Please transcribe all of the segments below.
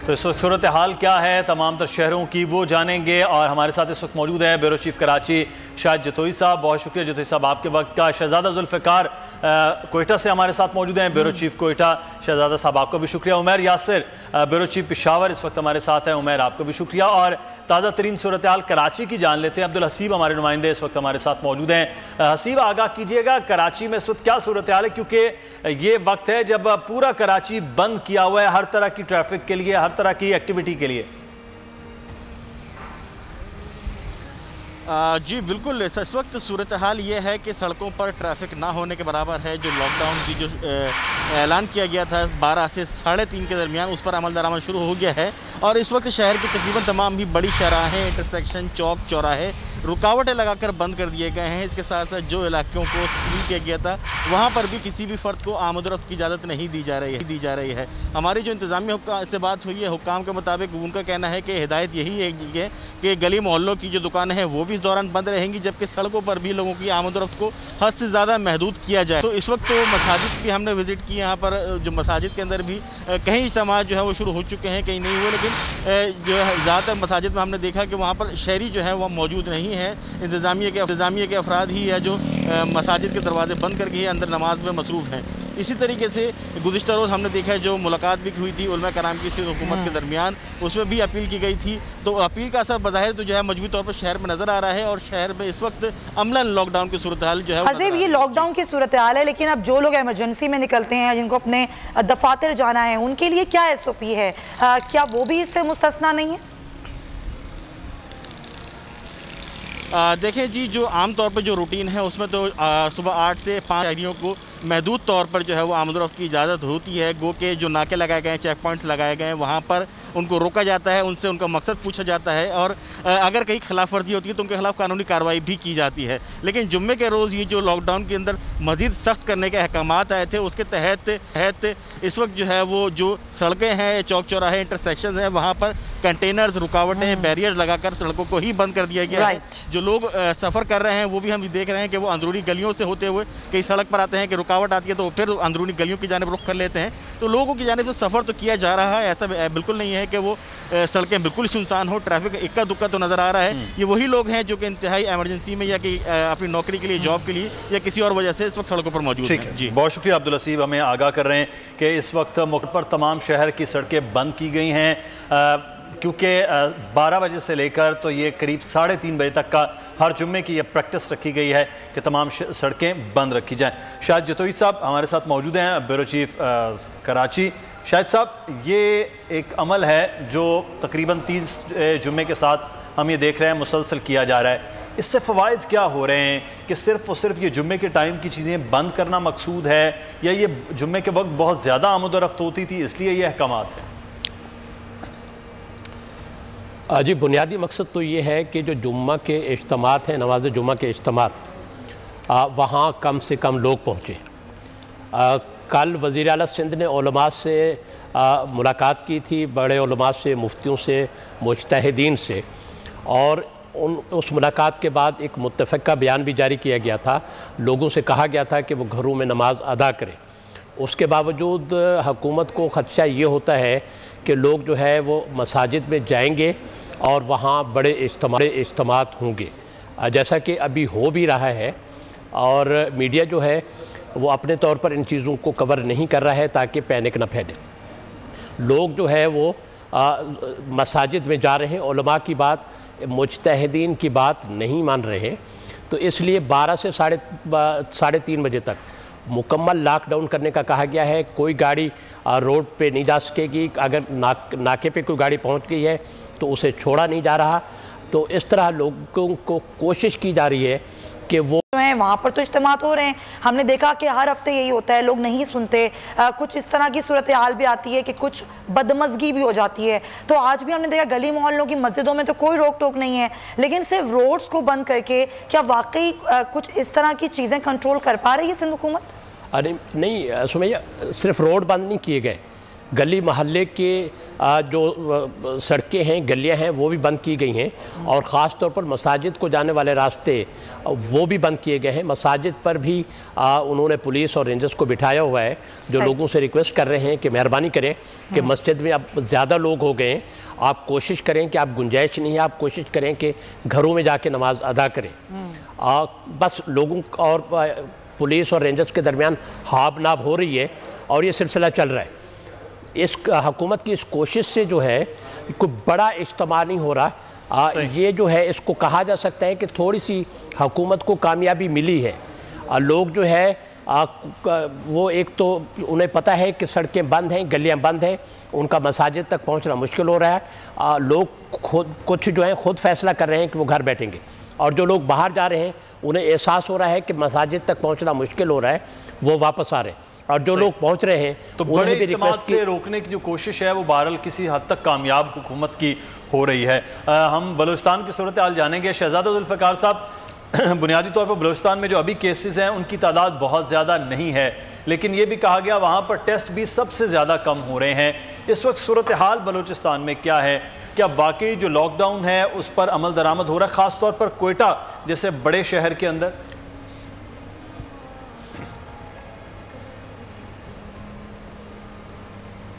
तो इस वक्त सूरत हाल क्या है तमाम तर शहरों की वो जानेंगे। और हमारे साथ इस वक्त मौजूद है ब्यूरो चीफ कराची शाहिद जतोई साहब। बहुत शुक्रिया जतोई साहब आपके वक्त का। शहजादा जुल्फ़िकार कोयटा से हमारे साथ मौजूद हैं, ब्यूरो चीफ कोयटा। शहजादा साहब आपको भी शुक्रिया। उमैर यासिर ब्यूरो चीफ पेशावर इस वक्त हमारे साथ हैं। उमैर आपको भी शुक्रिया। और ताज़ा तरीन सूरत हाल कराची की जान लेते हैं। अब्दुल हसीब हमारे नुमाइंदे इस वक्त हमारे साथ मौजूद हैं। हसीब आगाह कीजिएगा कराची में इस वक्त क्या सूरत हाल है, क्योंकि ये वक्त है जब पूरा कराची बंद किया हुआ है हर तरह की ट्रैफिक के लिए, हर तरह की एक्टिविटी के लिए। जी बिल्कुल, इस वक्त सूरत हाल ये है कि सड़कों पर ट्रैफिक ना होने के बराबर है। जो लॉकडाउन की जो ऐलान किया गया था 12 से 3:30 के दरमियान, उस पर अमल दरामद शुरू हो गया है। और इस वक्त शहर की तकरीबन तमाम ही बड़ी शराहें, इंटरसेक्शन, चौक चौराहे रुकावटें लगाकर बंद कर दिए गए हैं। इसके साथ साथ जो इलाकों को सील किया गया था वहाँ पर भी किसी भी फ़र्द को आमद-ओ-रफ्त की इजाज़त नहीं दी जा रही है। हमारी जो इंतज़ामिया से बात हुई है, हुक्काम के मुताबिक उनका कहना है कि हिदायत यही है कि गली मोहल्लों की जो दुकानें हैं वो भी इस दौरान बंद रहेंगी, जबकि सड़कों पर भी लोगों की आमद-ओ-रफ्त को हद से ज़्यादा महदूद किया जाए। तो इस वक्त तो मसाजिद भी हमने विज़िट की, यहाँ पर जो मसाजिद के अंदर भी कहीं इज्तिमा जो है वो शुरू हो चुके हैं, कहीं नहीं हुए। लेकिन जो है ज़्यादातर मसाजिद में हमने देखा कि वहाँ पर शहरी जो है वह मौजूद नहीं है। इंतज़ामिया के अफराद ही है जो मसाजिद के दरवाजे बंद करके अंदर नमाज में मसरूफ़ हैं। इसी तरीके से गुज़िश्ता रोज़ हमने देखा है जो मुलाकात भी हुई थी उलमा कराम की हुकूमत के दरमियान, उसमें भी अपील की गई थी। तो अपील का असर बज़ाहिर तो जो है मजबूत तौर पर शहर में नज़र आ रहा है। और शहर में इस वक्त अमलन लॉकडाउन की सूरत हाल जो है हज़ीब, ये लॉकडाउन की सूरत हाल है, लेकिन अब जो लोग एमरजेंसी में निकलते हैं, जिनको अपने दफातर जाना है, उनके लिए क्या SOP है? क्या वो भी इससे मुस्तस्ना नहीं है? देखें जी, जो आम तौर पर जो रूटीन है उसमें तो सुबह 8 से 5 शहरियों को महदूद तौर पर जो है वो आमद-ओ-रफ्त की इजाज़त होती है। गो के जो नाके लगाए गए हैं, चेक पॉइंट्स लगाए गए हैं, वहाँ पर उनको रोका जाता है, उनसे उनका मकसद पूछा जाता है और अगर कहीं खिलाफ वर्जी होती है तो उनके खिलाफ कानूनी कार्रवाई भी की जाती है। लेकिन जुम्मे के रोज़ ये जो लॉकडाउन के अंदर मज़ीद सख्त करने के अहकामात आए थे, उसके तहत इस वक्त जो है वो जो सड़कें हैं, चौक चौराहे, इंटरसेक्शन हैं, वहाँ पर कंटेनर्स, रुकावटें, बैरियर्स लगाकर सड़कों को ही बंद कर दिया गया है। जो लोग सफ़र कर रहे हैं वो भी हम देख रहे हैं कि वो अंदरूनी गलियों से होते हुए कई सड़क पर आते हैं कि रुकावट आती है तो फिर अंदरूनी गलियों की जानिब रुख कर लेते हैं। तो लोगों की जानिब से सफ़र तो किया जा रहा है, ऐसा बिल्कुल नहीं है कि वो सड़कें बिल्कुल सुनसान हो, ट्रैफिक इक्का दुक्का तो नज़र आ रहा है। ये वही लोग हैं जो कि इंतहाई एमरजेंसी में या कि अपनी नौकरी के लिए, जॉब के लिए या किसी और वजह से इस वक्त सड़कों पर मौजूद हैं। जी बहुत शुक्रिया अब्दुल हसीब, हमें आगाह कर रहे हैं कि इस वक्त मौके पर तमाम शहर की सड़कें बंद की गई हैं, क्योंकि 12 बजे से लेकर तो ये करीब 3:30 बजे तक का हर जुम्मे की ये प्रैक्टिस रखी गई है कि तमाम सड़कें बंद रखी जाएं। शाहिद जतोई साहब हमारे साथ मौजूद हैं, ब्यूरो चीफ कराची। शाहिद साहब, ये एक अमल है जो तकरीबन 30 जुम्मे के साथ हम ये देख रहे हैं मुसलसल किया जा रहा है। इससे फ़वाइद क्या हो रहे हैं कि सिर्फ़ और सिर्फ ये जुम्मे के टाइम की चीज़ें बंद करना मकसूद है, या ये जुम्मे के वक्त बहुत ज़्यादा आमद-ओ-रफ्त होती थी इसलिए ये अहकामात है? जी, बुनियादी मकसद तो ये है कि जो जुम्मा के इज्तिमात हैं, नमाज जुम्मा के इज्तिमात, वहाँ कम से कम लोग पहुँचे। कल वज़ीर आला सिंध ने उलमा से मुलाकात की थी, बड़े उलमा से, मुफ्तियों से, मुज्तहिदीन से, और उस मुलाकात के बाद एक मुत्तफ़क़ा बयान भी जारी किया गया था। लोगों से कहा गया था कि वो घरों में नमाज अदा करें। उसके बावजूद हुकूमत को ख़दशा ये होता है कि लोग जो है वो मसाजिद में जाएंगे और वहाँ बड़े इज्तिमात होंगे, जैसा कि अभी हो भी रहा है। और मीडिया जो है वो अपने तौर पर इन चीज़ों को कवर नहीं कर रहा है ताकि पैनिक न फैले। लोग जो है वो मसाजिद में जा रहे हैं, उलमा की बात, मुज्तहिदीन की बात नहीं मान रहे। तो इसलिए 12 से 3:30 बजे तक मुकम्मल लॉकडाउन करने का कहा गया है। कोई गाड़ी रोड पे नहीं जा सकेगी। अगर नाके पे कोई गाड़ी पहुंच गई है तो उसे छोड़ा नहीं जा रहा। तो इस तरह लोगों को कोशिश की जा रही है कि वो वहाँ पर तो इज्तिमात हो रहे हैं। हमने देखा कि हर हफ्ते यही होता है, लोग नहीं सुनते। कुछ इस तरह की सूरत हाल भी आती है कि कुछ बदमज़गी भी हो जाती है। तो आज भी हमने देखा गली मोहल्लों की मस्जिदों में तो कोई रोक टोक नहीं है, लेकिन सिर्फ रोड्स को बंद करके क्या वाकई कुछ इस तरह की चीज़ें कंट्रोल कर पा रही है सिंध हुकूमत? अरे नहीं सुमैया, सिर्फ रोड बंद नहीं किए गए, गली मोहल्ले के जो सड़कें हैं, गलियां हैं, वो भी बंद की गई हैं और ख़ास तौर पर मसाजिद को जाने वाले रास्ते वो भी बंद किए गए हैं। मसाजिद पर भी उन्होंने पुलिस और रेंजर्स को बिठाया हुआ है, जो लोगों से रिक्वेस्ट कर रहे हैं कि मेहरबानी करें कि मस्जिद में अब ज़्यादा लोग हो गए हैं, आप कोशिश करें कि आप गुंजाइश नहीं है, आप कोशिश करें कि घरों में जाके नमाज अदा करें। बस लोगों और पुलिस और रेंजर्स के दरमियान हाब नाब हो रही है और ये सिलसिला चल रहा है। इस हुकूमत की इस कोशिश से जो है कोई बड़ा इज्तिमा नहीं हो रहा। ये जो है इसको कहा जा सकता है कि थोड़ी सी हुकूमत को कामयाबी मिली है। लोग जो है वो एक तो उन्हें पता है कि सड़कें बंद हैं, गलियां बंद हैं, उनका मसाजिद तक पहुंचना मुश्किल हो रहा है। लोग खुद कुछ जो है खुद फैसला कर रहे हैं कि वो घर बैठेंगे और जो लोग बाहर जा रहे हैं उन्हें एहसास हो रहा है कि मसाजिद तक पहुंचना मुश्किल हो रहा है, वो वापस आ रहे हैं और जो लोग पहुंच रहे हैं तो बड़े इस्तेमाल से रोकने की जो कोशिश है वो बहरहाल किसी हद तक कामयाब हुकूमत की हो रही है। हम बलूचिस्तान की सूरत हाल जानेंगे। शहजादा जुल्फ़िकार साहब, बुनियादी तौर पर बलूचिस्तान में जो अभी केसेस हैं उनकी तादाद बहुत ज़्यादा नहीं है, लेकिन ये भी कहा गया वहाँ पर टेस्ट भी सबसे ज़्यादा कम हो रहे हैं। इस वक्त सूरत हाल बलूचिस्तान में क्या है? क्या वाकई जो लॉकडाउन है उस पर अमल दरामद हो रहा है, ख़ास तौर पर कोयटा जैसे बड़े शहर के अंदर?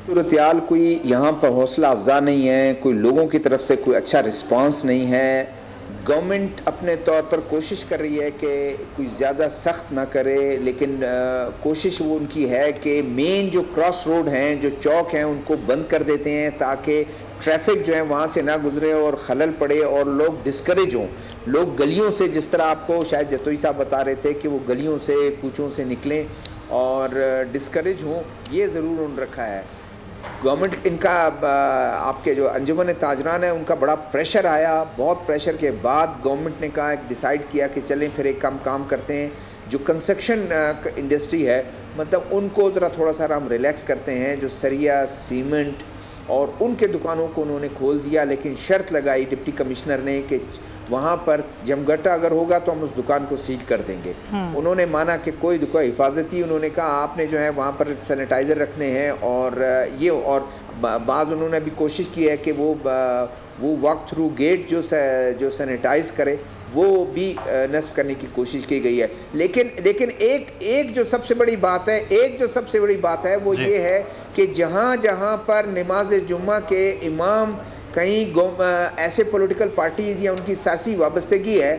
सूरत हाल कोई यहाँ पर हौसला अफजा नहीं है, कोई लोगों की तरफ से कोई अच्छा रिस्पांस नहीं है। गवर्नमेंट अपने तौर पर कोशिश कर रही है कि कोई ज़्यादा सख्त ना करे, लेकिन कोशिश वो उनकी है कि मेन जो क्रॉस रोड हैं, जो चौक हैं, उनको बंद कर देते हैं ताकि ट्रैफिक जो है वहाँ से ना गुजरे और खलल पड़े और लोग डिस्करेज हों। लोग गलियों से, जिस तरह आपको शायद जतोई साहब बता रहे थे कि वो गलियों से, कूचों से निकलें और डिस्करेज हों, ये ज़रूर उन्होंने रखा है। गवर्नमेंट इनका आपके जो अंजुमन ताजरान है उनका बड़ा प्रेशर आया, बहुत प्रेशर के बाद गवर्नमेंट ने कहा, डिसाइड किया कि चलें फिर एक काम करते हैं, जो कंस्ट्रक्शन इंडस्ट्री है मतलब उनको ज़रा थोड़ा सा हम रिलैक्स करते हैं, जो सरिया, सीमेंट और उनके दुकानों को उन्होंने खोल दिया, लेकिन शर्त लगाई डिप्टी कमिश्नर ने कि वहाँ पर जमघटा अगर होगा तो हम उस दुकान को सील कर देंगे। उन्होंने माना कि कोई दुकान हिफाजती, उन्होंने कहा आपने जो है वहाँ पर सैनिटाइज़र रखने हैं और ये और बाज़ उन्होंने भी कोशिश की है कि वो वॉक थ्रू गेट जो सैनिटाइज़ करे वो भी नस्ब करने की कोशिश की गई है। लेकिन एक जो सबसे बड़ी बात है वो ये है कि जहाँ पर नमाज जुम्मा के इमाम कहीं ऐसे पॉलिटिकल पार्टीज़ या उनकी सियासी वाबस्तगी है,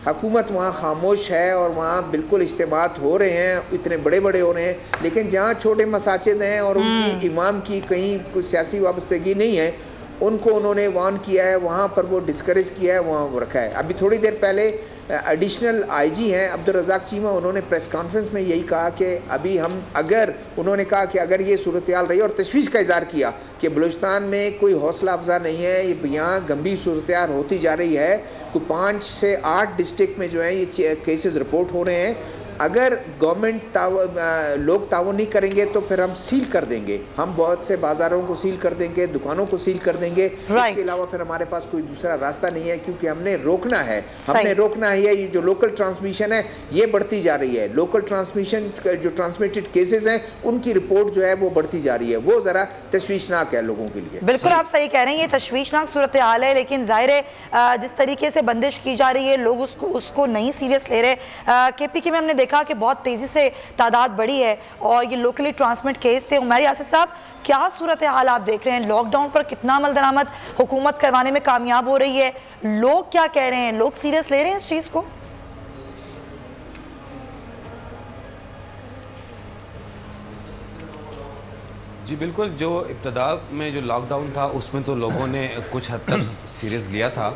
हुकूमत वहाँ खामोश है और वहाँ बिल्कुल इज्तिमात हो रहे हैं, इतने बड़े बड़े हो रहे हैं, लेकिन जहाँ छोटे मसाजिद हैं और उनकी इमाम की कहीं कोई सियासी वाबस्तगी नहीं है, उनको उन्होंने वार्न किया है, वहाँ पर वो डिस्करेज किया है, वहाँ रखा है। अभी थोड़ी देर पहले एडिशनल आईजी हैं अब्दुल रज़ाक चीमा, उन्होंने प्रेस कॉन्फ्रेंस में यही कहा कि अभी उन्होंने कहा कि अगर ये सूरत हाल रही और तशवीश का इज़हार किया कि बलूचिस्तान में कोई हौसला अफजा नहीं है, यहाँ गंभीर सूरत हाल होती जा रही है, कोई 5 से 8 डिस्ट्रिक्ट में जो है ये केसेस रिपोर्ट हो रहे हैं। अगर गवर्नमेंट लोग तावन नहीं करेंगे तो फिर हम सील कर देंगे, हम बहुत से बाज़ारों को सील कर देंगे, दुकानों को सील कर देंगे। इसके अलावा फिर हमारे पास कोई दूसरा रास्ता नहीं है, क्योंकि हमने रोकना है ये जो लोकल ट्रांसमिशन है ये बढ़ती जा रही है। लोकल ट्रांसमिशन जो ट्रांसमिटेड केसेस हैं उनकी रिपोर्ट जो है वो बढ़ती जा रही है, वो ज़रा तशवीशनाक है लोगों के लिए। बिल्कुल आप सही कह रहे हैं, ये तशवीशनाक सूरत हाल है, लेकिन जाहिर है जिस तरीके से बंदिश की जा रही है लोग उसको नहीं सीरियस ले रहे। KPK में हमने देखा कि बहुत तेजी से तादाद बढ़ी है और ये लोकली ट्रांसमिट केस थे। उमर यासिर साहब, क्या सूरत हाल आप देख रहे हैं? लॉकडाउन पर कितना अमल दरामद हुकूमत करवाने में कामयाब हो रही है? लोग क्या कह रहे हैं? लोग सीरियस ले रहे हैं इस चीज को? जी बिल्कुल, जो इब्तदा में जो लॉकडाउन था उसमें तो लोगों ने कुछ हद तक सीरियस लिया था,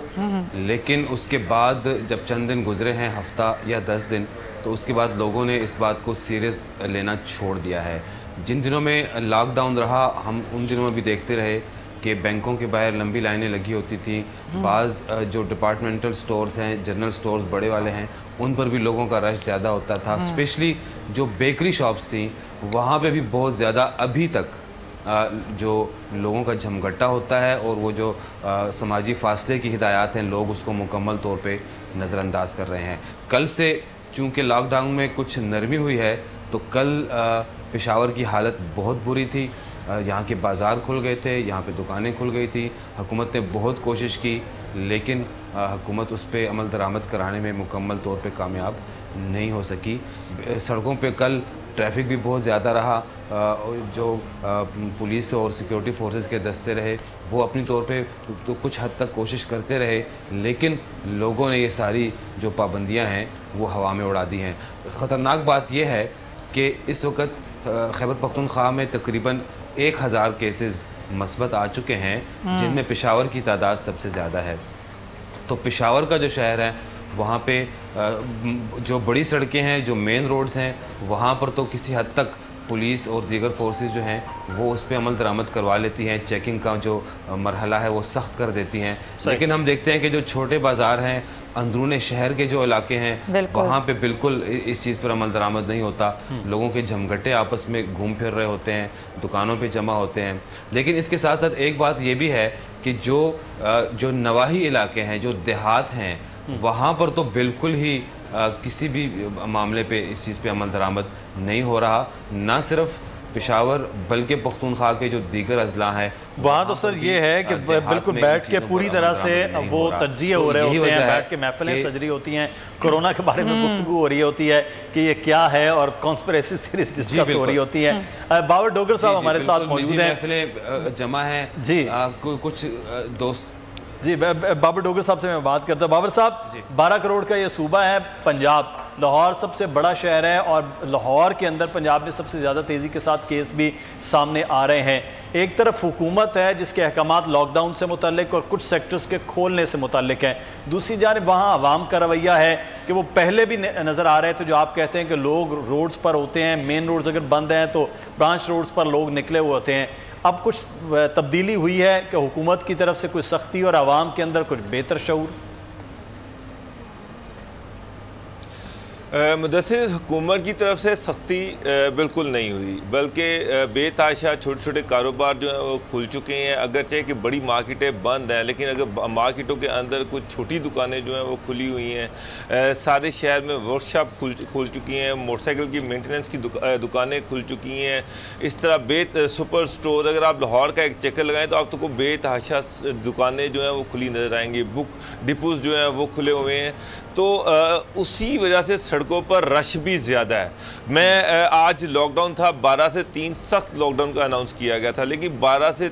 लेकिन उसके बाद जब चंद दिन गुजरे हैं, हफ्ता या 10 दिन, तो उसके बाद लोगों ने इस बात को सीरियस लेना छोड़ दिया है। जिन दिनों में लॉकडाउन रहा हम उन दिनों में भी देखते रहे कि बैंकों के बाहर लंबी लाइनें लगी होती थी, बाज़ जो डिपार्टमेंटल स्टोर्स हैं, जनरल स्टोर्स बड़े वाले हैं, उन पर भी लोगों का रश ज़्यादा होता था। स्पेशली जो बेकरी शॉप्स थी वहाँ पे भी बहुत ज़्यादा अभी तक जो लोगों का झमघट्टा होता है और वो जो समाजी फासले की हिदायत हैं लोग उसको मुकम्मल तौर पे नज़रअंदाज कर रहे हैं। कल से चूँकि लॉकडाउन में कुछ नरमी हुई है तो कल पेशावर की हालत बहुत बुरी थी। यहाँ के बाज़ार खुल गए थे, यहाँ पे दुकानें खुल गई थी। हुकूमत ने बहुत कोशिश की, लेकिन हुकूमत उस पर अमल दरामद कराने में मुकम्मल तौर पे कामयाब नहीं हो सकी। सड़कों पे कल ट्रैफिक भी बहुत ज़्यादा रहा। जो पुलिस और सिक्योरिटी फोर्सेस के दस्ते रहे वो अपनी तौर पे तो कुछ हद तक कोशिश करते रहे, लेकिन लोगों ने ये सारी जो पाबंदियां हैं वो हवा में उड़ा दी हैं। ख़तरनाक बात यह है कि इस वक्त खैबर पख्तूनख्वा में तकरीबन 1000 केसेस मस्बत आ चुके हैं, जिनमें पेशावर की तादाद सबसे ज़्यादा है। तो पेशावर का जो शहर है वहाँ पे जो बड़ी सड़कें हैं, जो मेन रोड्स हैं, वहाँ पर तो किसी हद तक पुलिस और दीगर फोर्सेस जो हैं वो उस पर अमल दरामद करवा लेती हैं। चेकिंग का जो मरहला है वो सख्त कर देती हैं। लेकिन हम देखते हैं कि जो छोटे बाज़ार हैं, अंदरूने शहर के जो इलाके हैं, वहाँ पे बिल्कुल इस चीज़ पर अमल दरामद नहीं होता। लोगों के झमघटे आपस में घूम फिर रहे होते हैं, दुकानों पे जमा होते हैं। लेकिन इसके साथ साथ एक बात ये भी है कि जो नवाही इलाके हैं, जो देहात हैं, वहाँ पर तो बिल्कुल ही किसी भी मामले पे इस चीज़ पे अमल दरामद नहीं हो रहा। ना सिर्फ पेशावर बल्कि पख्तूनख्वा के जो दीगर अजला हैं वहाँ तो सर ये है कि बिल्कुल बैठ के पूरी तरह से वो तज्जिए हो रहे होते हैं, बैठ के महफिलें सज रही होती हैं, कोरोना के बारे में गुफ्तगू हो रही होती है कि ये क्या है और कॉन्स्पिरेसी थ्योरीज डिस्कस हो रही होती हैं। बाबर डोगर साहब हमारे साथ मौजूद हैं, महफिलें जमा हैं जी। कुछ दोस्त जी, बाबर डोगर साहब से मैं बात करता हूँ। बाबर साहब, 12 करोड़ का ये सूबा है पंजाब, लाहौर सबसे बड़ा शहर है और लाहौर के अंदर पंजाब में सबसे ज़्यादा तेज़ी के साथ केस भी सामने आ रहे हैं। एक तरफ हुकूमत है जिसके अहकामात लॉकडाउन से मुतल्लिक और कुछ सेक्टर्स के खोलने से मुतल्लिक हैं, दूसरी जानिब वहाँ आवाम का रवैया है कि वो पहले भी नज़र आ रहे थे, जो आप कहते हैं कि लोग रोड्स पर होते हैं, मेन रोड्स अगर बंद हैं तो ब्रांच रोड्स पर लोग निकले हुए होते हैं। अब कुछ तब्दीली हुई है कि हुकूमत की तरफ से कुछ सख्ती और आवाम के अंदर कुछ बेहतर शऊर? मुदस्सिर, हुकूमत की तरफ से सख्ती बिल्कुल नहीं हुई, बल्कि बेतहाशा छोटे छोटे कारोबार जो हैं वो खुल चुके हैं। अगरचे कि बड़ी मार्केटें बंद हैं, लेकिन अगर मार्केटों के अंदर कुछ छोटी दुकानें जो हैं वो खुली हुई हैं। सारे शहर में वर्कशॉप खुल चुकी हैं, मोटरसाइकिल की मेंटेनेंस की दुकानें खुल चुकी हैं। इस तरह सुपर स्टोर, अगर आप लाहौर का एक चक्कर लगाएं तो आपको बेतहाशा दुकानें जो हैं वो खुली नज़र आएंगी। बुक डिपोज जो हैं वो खुले हुए हैं, तो उसी वजह से सड़कों पर रश भी ज़्यादा है। मैं आज लॉकडाउन था, 12 से 3 सख्त लॉकडाउन का अनाउंस किया गया था, लेकिन 12 से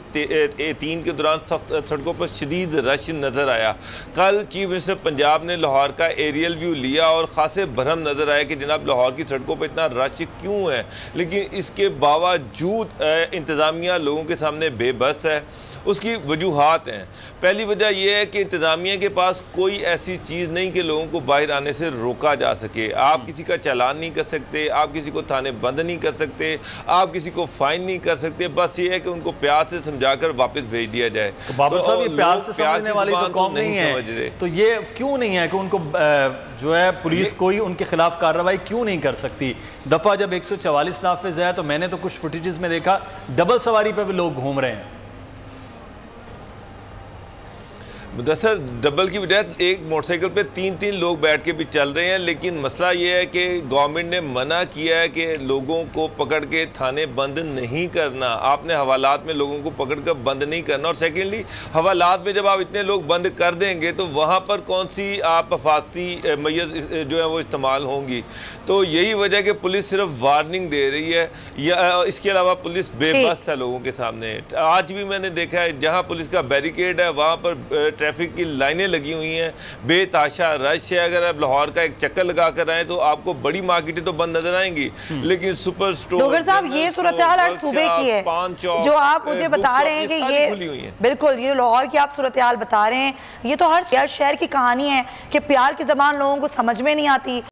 3 के दौरान सख्त सड़कों पर शदीद रश नज़र आया। कल चीफ मिनिस्टर पंजाब ने लाहौर का एरियल व्यू लिया और ख़ासे भरम नज़र आया कि जनाब लाहौर की सड़कों पर इतना रश क्यों है, लेकिन इसके बावजूद इंतज़ामिया लोगों के सामने बेबस है। उसकी वजूहात हैं। पहली वजह यह है कि इंतज़ामिया के पास कोई ऐसी चीज़ नहीं कि लोगों को बाहर आने से रोका जा सके। आप किसी का चालान नहीं कर सकते, आप किसी को थाने बंद नहीं कर सकते, आप किसी को फ़ाइन नहीं कर सकते। बस ये है कि उनको प्यार से समझाकर वापस भेज दिया जाए। तो बाबर साहब, ये प्यार से समझने वाली तो कौम नहीं है, तो ये क्यों नहीं है कि उनको जो है पुलिस कोई उनके खिलाफ कार्रवाई क्यों नहीं कर सकती? दफ़ा जब 144 नाफिज है तो मैंने तो कुछ फुटेजेस में देखा डबल सवारी पर भी लोग घूम रहे हैं। मुदस्सिर, डबल की बजाय एक मोटरसाइकिल पे 3-3 लोग बैठ के भी चल रहे हैं, लेकिन मसला ये है कि गवर्नमेंट ने मना किया है कि लोगों को पकड़ के थाने बंद नहीं करना। आपने हवालात में लोगों को पकड़ कर बंद नहीं करना, और सेकेंडली हवालात में जब आप इतने लोग बंद कर देंगे तो वहाँ पर कौन सी आप हिफाजती मैय्यज जो है वो इस्तेमाल होंगी। तो यही वजह कि पुलिस सिर्फ वार्निंग दे रही है, या इसके अलावा पुलिस बेबस है लोगों के सामने। आज भी मैंने देखा है जहाँ पुलिस का बैरिकेड है वहाँ पर ट्रैफिक की लाइनें लगी हुई हैं, बेताशा रश है। अगर आप लाहौर का एक चक्कर लगा कर आए तो आपको बड़ी मार्केटें तो बंद नजर आएंगी, लेकिन सुपर स्टोर। डोगर साहब, ये सूरत हाल हर सूबे की है जो आप मुझे बता रहे हैं कि ये बिल्कुल ये लाहौर की आप सूरत हाल बता रहे हैं, ये तो हर शहर की कहानी है कि प्यार की ज़बान लोगों को समझ में नहीं आती।